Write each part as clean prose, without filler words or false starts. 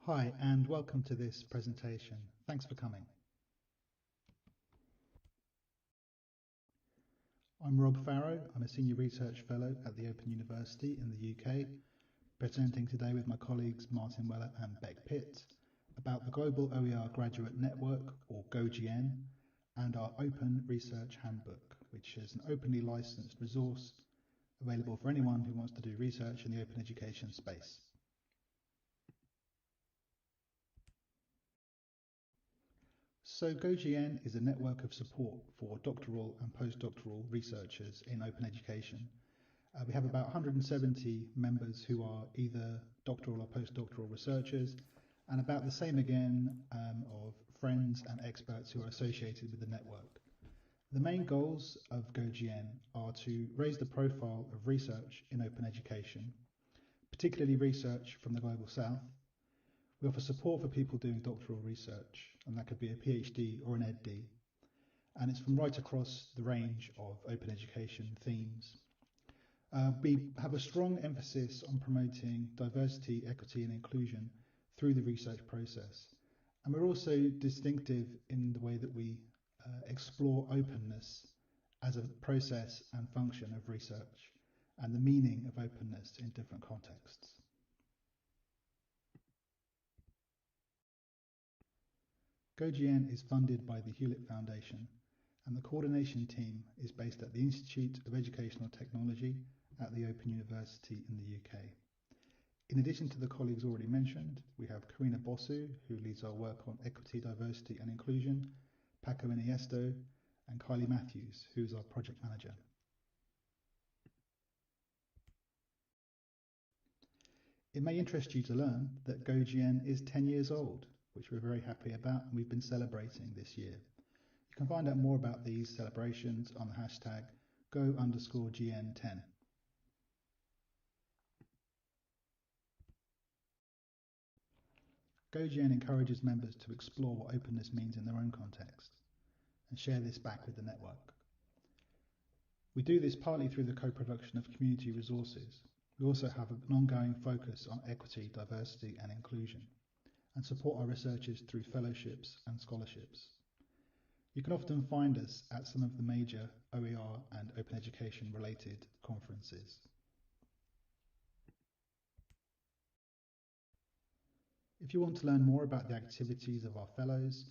Hi, and welcome to this presentation. Thanks for coming. I'm Rob Farrow. I'm a Senior Research Fellow at the Open University in the UK, presenting today with my colleagues Martin Weller and Beck Pitt about the Global OER Graduate Network, or GoGN, and our Open Research Handbook, which is an openly licensed resource available for anyone who wants to do research in the open education space. So GoGN is a network of support for doctoral and postdoctoral researchers in open education. We have about 170 members who are either doctoral or postdoctoral researchers, and about the same again of friends and experts who are associated with the network. The main goals of GoGN are to raise the profile of research in open education, particularly research from the Global South. We offer support for people doing doctoral research, and that could be a PhD or an EdD, and it's from right across the range of open education themes. We have a strong emphasis on promoting diversity, equity and inclusion through the research process, and we're also distinctive in the way that we explore openness as a process and function of research and the meaning of openness in different contexts. GoGN is funded by the Hewlett Foundation, and the coordination team is based at the Institute of Educational Technology at the Open University in the UK. In addition to the colleagues already mentioned, we have Karina Bossu, who leads our work on equity, diversity and inclusion, Paco Iniesta, and Kylie Matthews, who is our project manager. It may interest you to learn that GoGN is 10 years old, which we're very happy about, and we've been celebrating this year. You can find out more about these celebrations on the hashtag #Go_GN10. GoGN encourages members to explore what openness means in their own context and share this back with the network. We do this partly through the co-production of community resources. We also have an ongoing focus on equity, diversity and inclusion, and support our researchers through fellowships and scholarships. You can often find us at some of the major OER and open education related conferences. If you want to learn more about the activities of our fellows,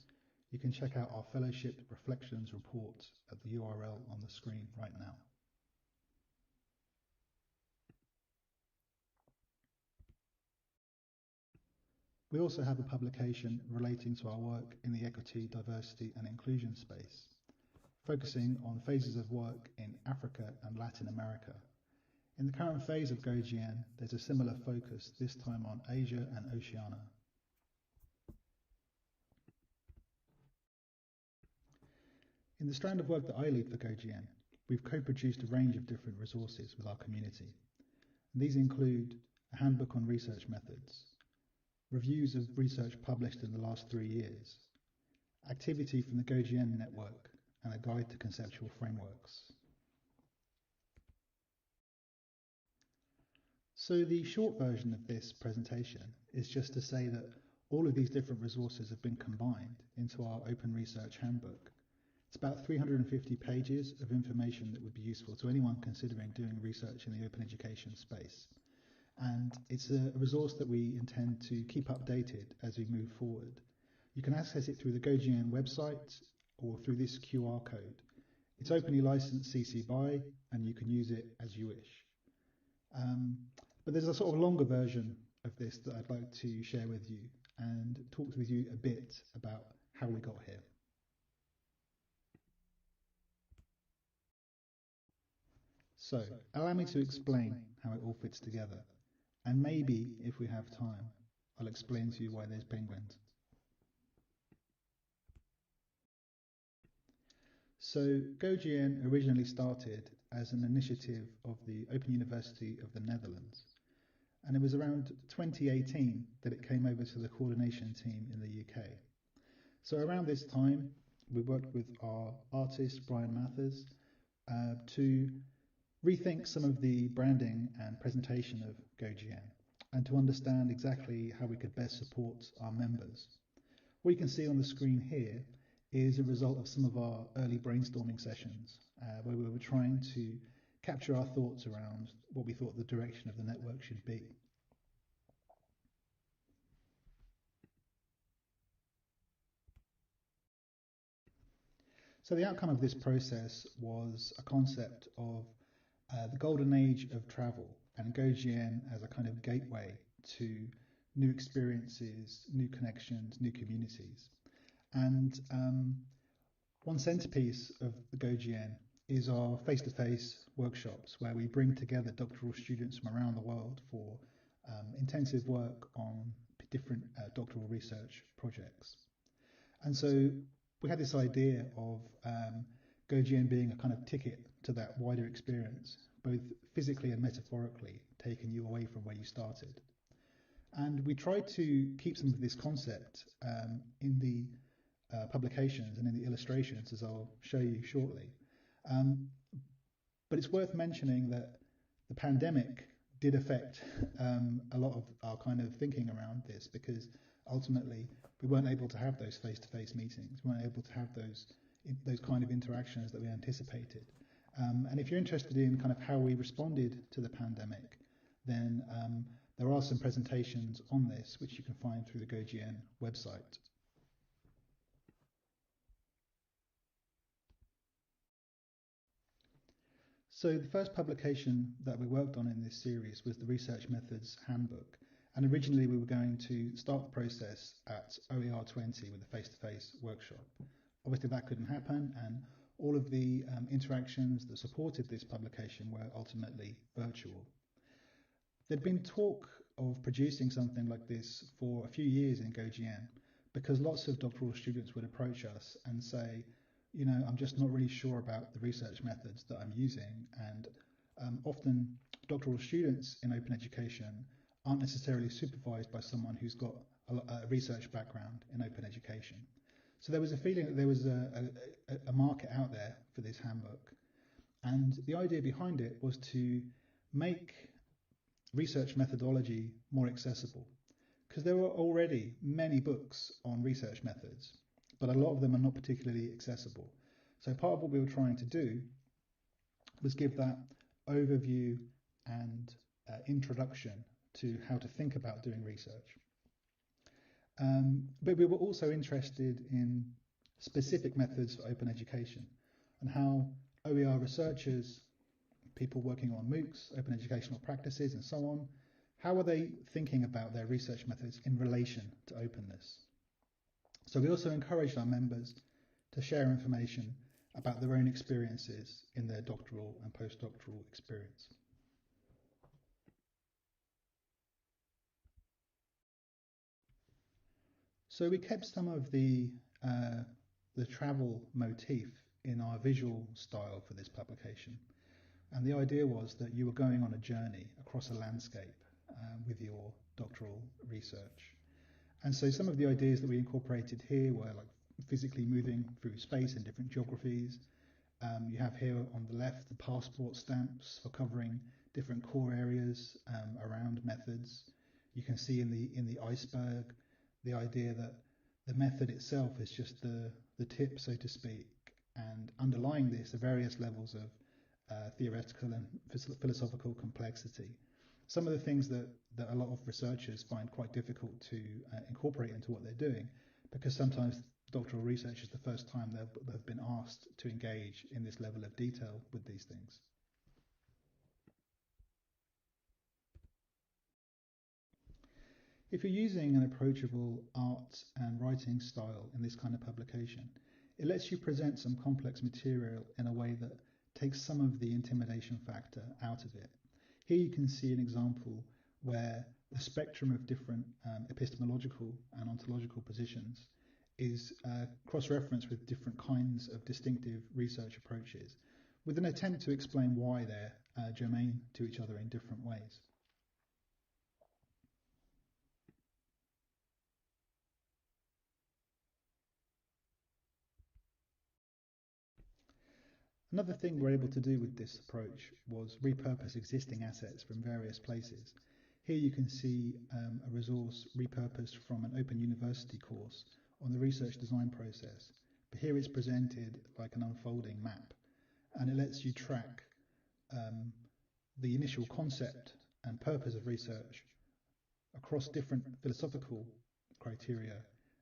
you can check out our Fellowship Reflections report at the URL on the screen right now. We also have a publication relating to our work in the equity, diversity and inclusion space, focusing on phases of work in Africa and Latin America. In the current phase of GoGN, there's a similar focus, this time on Asia and Oceania. In the strand of work that I lead for GoGN, we've co-produced a range of different resources with our community. And these include a handbook on research methods, reviews of research published in the last 3 years, activity from the GoGN network, and a guide to conceptual frameworks. So the short version of this presentation is just to say that all of these different resources have been combined into our Open Research Handbook. It's about 350 pages of information that would be useful to anyone considering doing research in the open education space. And it's a resource that we intend to keep updated as we move forward. You can access it through the GoGN website or through this QR code. It's openly licensed CC BY, and you can use it as you wish. But there's a sort of longer version of this that I'd like to share with you and talk with you a bit about how we got here. So, allow me to explain how it all fits together, and maybe, if we have time, I'll explain to you why there's penguins. So, GoGN originally started as an initiative of the Open University of the Netherlands, and it was around 2018 that it came over to the coordination team in the UK. So around this time, we worked with our artist, Brian Mathers, to rethink some of the branding and presentation of GoGN. and to understand exactly how we could best support our members. What you can see on the screen here is a result of some of our early brainstorming sessions where we were trying to capture our thoughts around what we thought the direction of the network should be. So the outcome of this process was a concept of the golden age of travel and GoGN as a kind of gateway to new experiences, new connections, new communities. And one centerpiece of the GoGN is our face-to-face workshops where we bring together doctoral students from around the world for intensive work on different doctoral research projects. And so we had this idea of GoGN being a kind of ticket to that wider experience, both physically and metaphorically, taking you away from where you started. And we tried to keep some of this concept in the publications and in the illustrations, as I'll show you shortly. But it's worth mentioning that the pandemic did affect a lot of our kind of thinking around this, because ultimately we weren't able to have those face-to-face meetings, we weren't able to have those kind of interactions that we anticipated. And if you're interested in kind of how we responded to the pandemic, then there are some presentations on this which you can find through the GoGN website. So the first publication that we worked on in this series was the Research Methods Handbook. And originally we were going to start the process at OER 20 with a face-to-face workshop. Obviously that couldn't happen, and all of the interactions that supported this publication were ultimately virtual. There'd been talk of producing something like this for a few years in GoGN, because lots of doctoral students would approach us and say, you know, I'm just not really sure about the research methods that I'm using, and often doctoral students in open education aren't necessarily supervised by someone who's got a research background in open education. So there was a feeling that there was a market out there for this handbook, and the idea behind it was to make research methodology more accessible, because there were already many books on research methods, but a lot of them are not particularly accessible. So part of what we were trying to do was give that overview and introduction to how to think about doing research. But we were also interested in specific methods for open education and how OER researchers, people working on MOOCs, open educational practices and so on, how are they thinking about their research methods in relation to openness? So we also encouraged our members to share information about their own experiences in their doctoral and postdoctoral experience. So we kept some of the travel motif in our visual style for this publication. And the idea was that you were going on a journey across a landscape with your doctoral research. And so some of the ideas that we incorporated here were like physically moving through space in different geographies. You have here on the left the passport stamps for covering different core areas around methods. You can see in the iceberg the idea that the method itself is just the tip, so to speak, and underlying this are various levels of theoretical and philosophical complexity. Some of the things that a lot of researchers find quite difficult to incorporate into what they're doing, because sometimes doctoral research is the first time they've been asked to engage in this level of detail with these things. If you're using an approachable art and writing style in this kind of publication, it lets you present some complex material in a way that takes some of the intimidation factor out of it. Here you can see an example where the spectrum of different epistemological and ontological positions is cross-referenced with different kinds of distinctive research approaches, with an attempt to explain why they're germane to each other in different ways. Another thing we're able to do with this approach was repurpose existing assets from various places. Here you can see a resource repurposed from an Open University course on the research design process. But here it's presented like an unfolding map, and it lets you track the initial concept and purpose of research across different philosophical criteria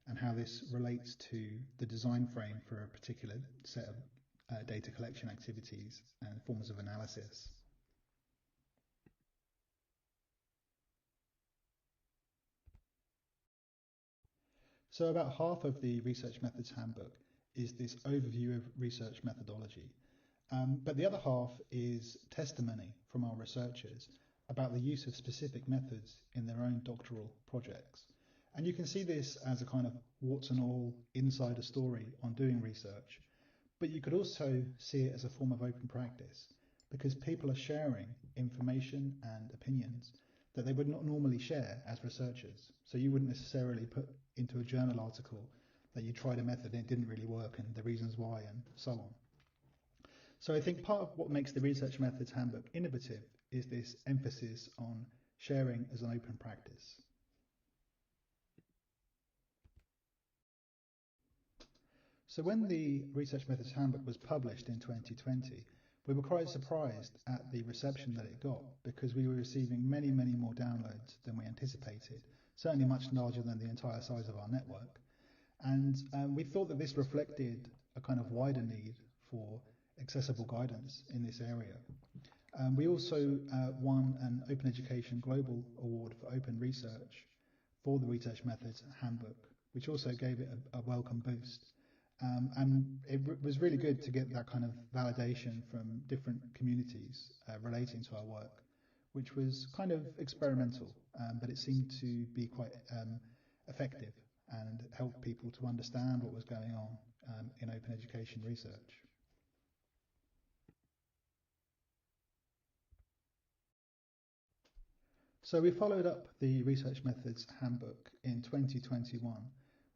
and how this relates to the design frame for a particular set of data collection activities and forms of analysis. So about half of the Research Methods Handbook is this overview of research methodology. But the other half is testimony from our researchers about the use of specific methods in their own doctoral projects. And you can see this as a kind of warts and all insider story on doing research, but you could also see it as a form of open practice because people are sharing information and opinions that they would not normally share as researchers. So you wouldn't necessarily put into a journal article that you tried a method and it didn't really work and the reasons why and so on. So I think part of what makes the Research Methods Handbook innovative is this emphasis on sharing as an open practice. So when the Research Methods Handbook was published in 2020, we were quite surprised at the reception that it got because we were receiving many, many more downloads than we anticipated, certainly much larger than the entire size of our network. And we thought that this reflected a kind of wider need for accessible guidance in this area. We also won an Open Education Global Award for Open Research for the Research Methods Handbook, which also gave it a welcome boost. And it was really good to get that kind of validation from different communities relating to our work, which was kind of experimental, but it seemed to be quite effective and help people to understand what was going on in open education research. So we followed up the Research Methods Handbook in 2021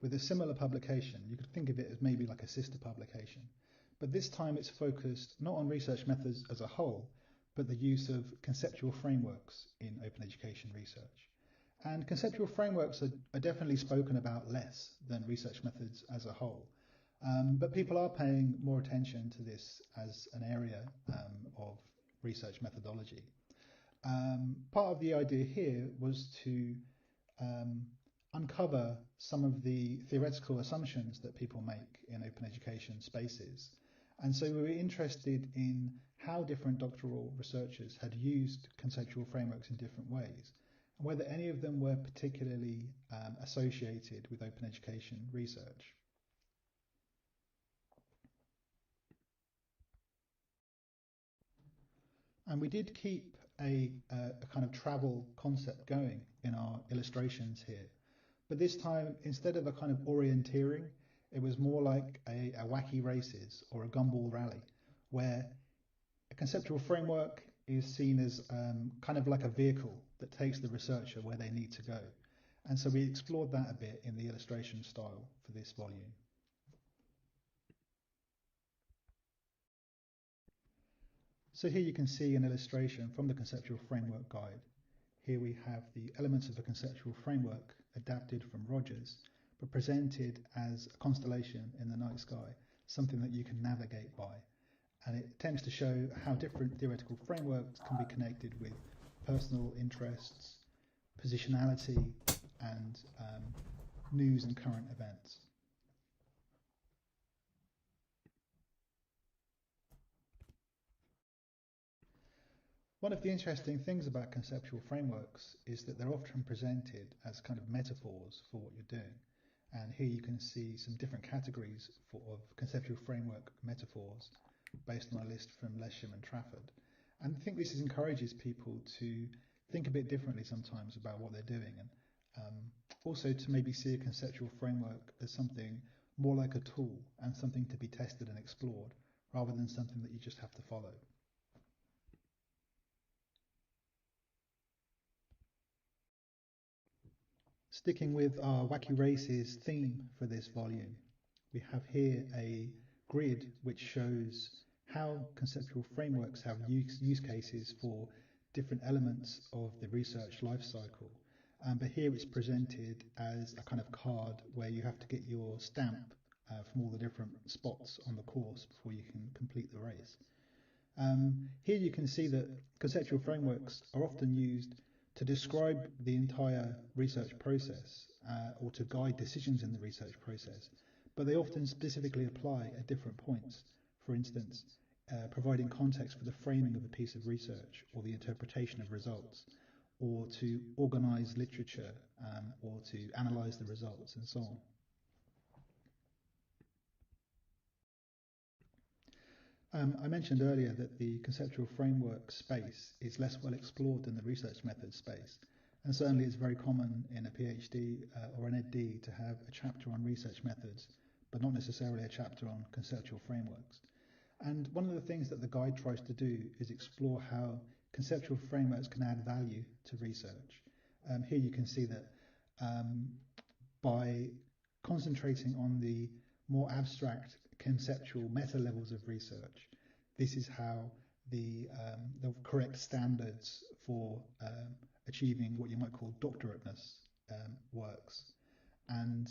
with a similar publication. You could think of it as maybe like a sister publication, but this time it's focused not on research methods as a whole, but the use of conceptual frameworks in open education research. And conceptual frameworks are definitely spoken about less than research methods as a whole, but people are paying more attention to this as an area of research methodology. Part of the idea here was to uncover some of the theoretical assumptions that people make in open education spaces. And so we were interested in how different doctoral researchers had used conceptual frameworks in different ways, and whether any of them were particularly associated with open education research. And we did keep a kind of travel concept going in our illustrations here. But this time, instead of a kind of orienteering, it was more like a wacky races or a gumball rally, where a conceptual framework is seen as kind of like a vehicle that takes the researcher where they need to go. And so we explored that a bit in the illustration style for this volume. So here you can see an illustration from the Conceptual Framework Guide. Here we have the elements of a conceptual framework adapted from Rogers, but presented as a constellation in the night sky, something that you can navigate by. And it attempts to show how different theoretical frameworks can be connected with personal interests, positionality, and news and current events. One of the interesting things about conceptual frameworks is that they're often presented as kind of metaphors for what you're doing. And here you can see some different categories of conceptual framework metaphors based on a list from Lesham and Trafford. And I think this encourages people to think a bit differently sometimes about what they're doing, and also to maybe see a conceptual framework as something more like a tool and something to be tested and explored, rather than something that you just have to follow. Sticking with our Wacky Races theme for this volume, we have here a grid which shows how conceptual frameworks have use cases for different elements of the research life cycle. But here it's presented as a kind of card where you have to get your stamp from all the different spots on the course before you can complete the race. Here you can see that conceptual frameworks are often used to describe the entire research process or to guide decisions in the research process, but they often specifically apply at different points. For instance, providing context for the framing of a piece of research or the interpretation of results, or to organize literature or to analyze the results and so on. I mentioned earlier that the conceptual framework space is less well explored than the research methods space, and certainly it's very common in a PhD or an EdD to have a chapter on research methods, but not necessarily a chapter on conceptual frameworks. And one of the things that the guide tries to do is explore how conceptual frameworks can add value to research. Here you can see that by concentrating on the more abstract conceptual meta levels of research, this is how the correct standards for achieving what you might call doctorateness works. And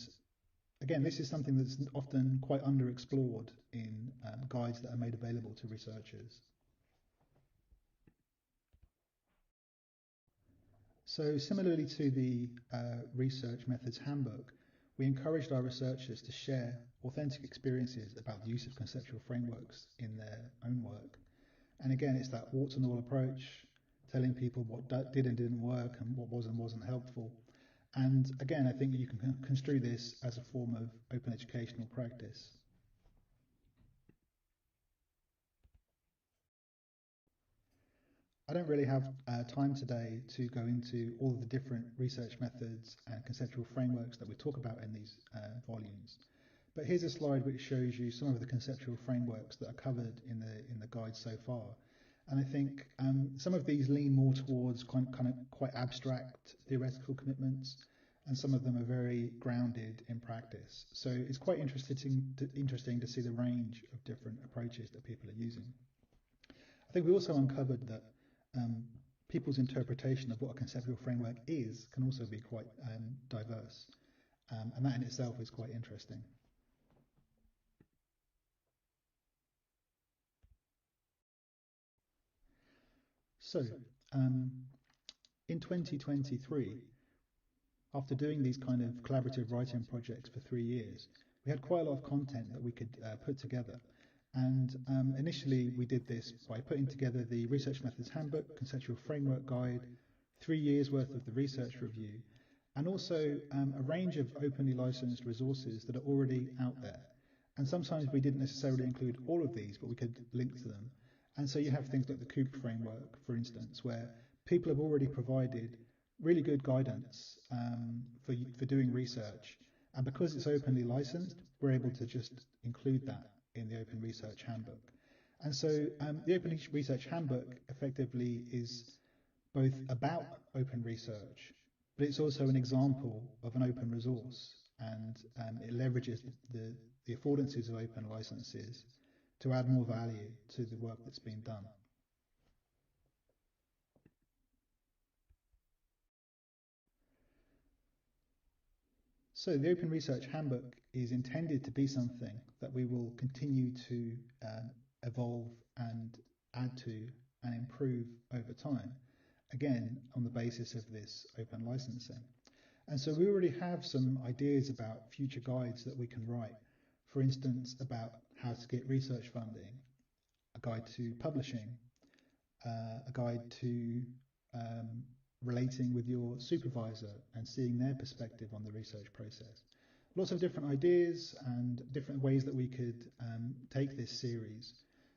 again, this is something that's often quite underexplored in guides that are made available to researchers. So similarly to the Research Methods Handbook, we encouraged our researchers to share authentic experiences about the use of conceptual frameworks in their own work. And again, it's that warts and all approach, telling people what did and didn't work and what was and wasn't helpful. And again, I think you can construe this as a form of open educational practice. I don't really have time today to go into all of the different research methods and conceptual frameworks that we talk about in these volumes. But here's a slide which shows you some of the conceptual frameworks that are covered in the guide so far. And I think some of these lean more towards kind of quite abstract theoretical commitments, and some of them are very grounded in practice. So it's quite interesting to see the range of different approaches that people are using. I think we also uncovered that people's interpretation of what a conceptual framework is can also be quite diverse, and that in itself is quite interesting. So, in 2023, after doing these kind of collaborative writing projects for 3 years, we had quite a lot of content that we could put together. And initially we did this by putting together the Research Methods Handbook, Conceptual Framework Guide, 3 years worth of the research review, and also a range of openly licensed resources that are already out there. And sometimes we didn't necessarily include all of these, but we could link to them. And so you have things like the Coop framework, for instance, where people have already provided really good guidance for doing research. And because it's openly licensed, we're able to just include that in the Open Research Handbook. And so the Open Research Handbook effectively is both about open research, but it's also an example of an open resource, and it leverages the affordances of open licenses to add more value to the work that's been done. So the Open Research Handbook is intended to be something that we will continue to evolve and add to and improve over time, again on the basis of this open licensing. And so we already have some ideas about future guides that we can write, for instance about how to get research funding, a guide to publishing, a guide to relating with your supervisor and seeing their perspective on the research process. Lots of different ideas and different ways that we could take this series.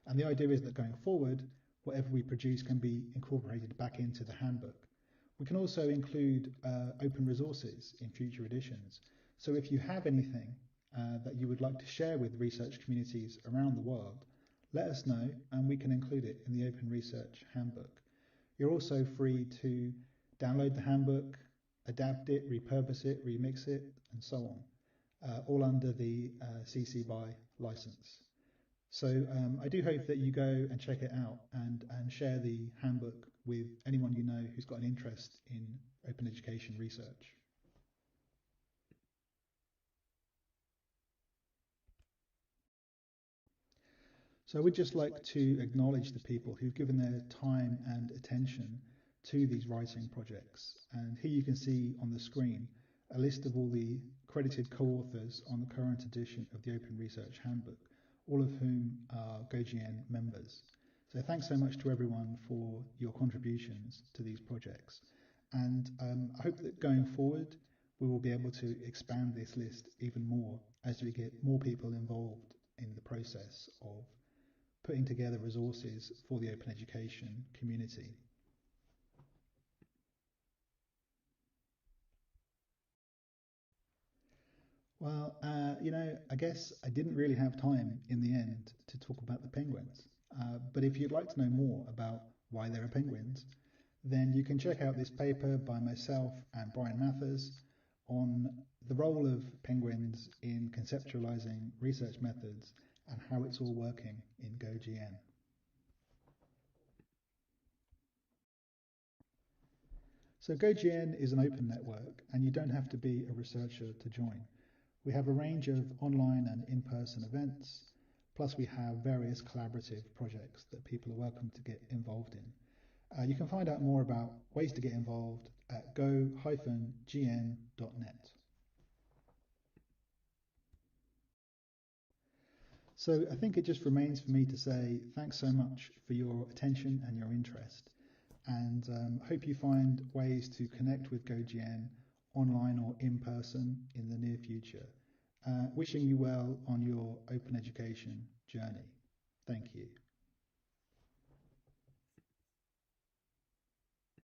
And the idea is that going forward, whatever we produce can be incorporated back into the handbook. We can also include open resources in future editions. So if you have anything that you would like to share with research communities around the world, let us know and we can include it in the Open Research Handbook. You're also free to download the handbook, adapt it, repurpose it, remix it, and so on, all under the CC BY license. So I do hope that you go and check it out and share the handbook with with anyone you know who's got an interest in open education research. So we'd just like to acknowledge the people who've given their time and attention to these writing projects. And here you can see on the screen a list of all the credited co-authors on the current edition of the Open Research Handbook, all of whom are GoGN members. So thanks so much to everyone for your contributions to these projects. And I hope that going forward, we will be able to expand this list even more as we get more people involved in the process of putting together resources for the open education community. Well, I guess I didn't really have time in the end to talk about the penguins. But if you'd like to know more about why there are penguins, then you can check out this paper by myself and Brian Mathers on the role of penguins in conceptualizing research methods and how it's all working in GoGN. So GoGN is an open network, and you don't have to be a researcher to join. We have a range of online and in-person events, plus we have various collaborative projects that people are welcome to get involved in. You can find out more about ways to get involved at go-gn.net. So I think it just remains for me to say thanks so much for your attention and your interest, and hope you find ways to connect with GoGN online or in person in the near future. Wishing you well on your open education journey. Thank you.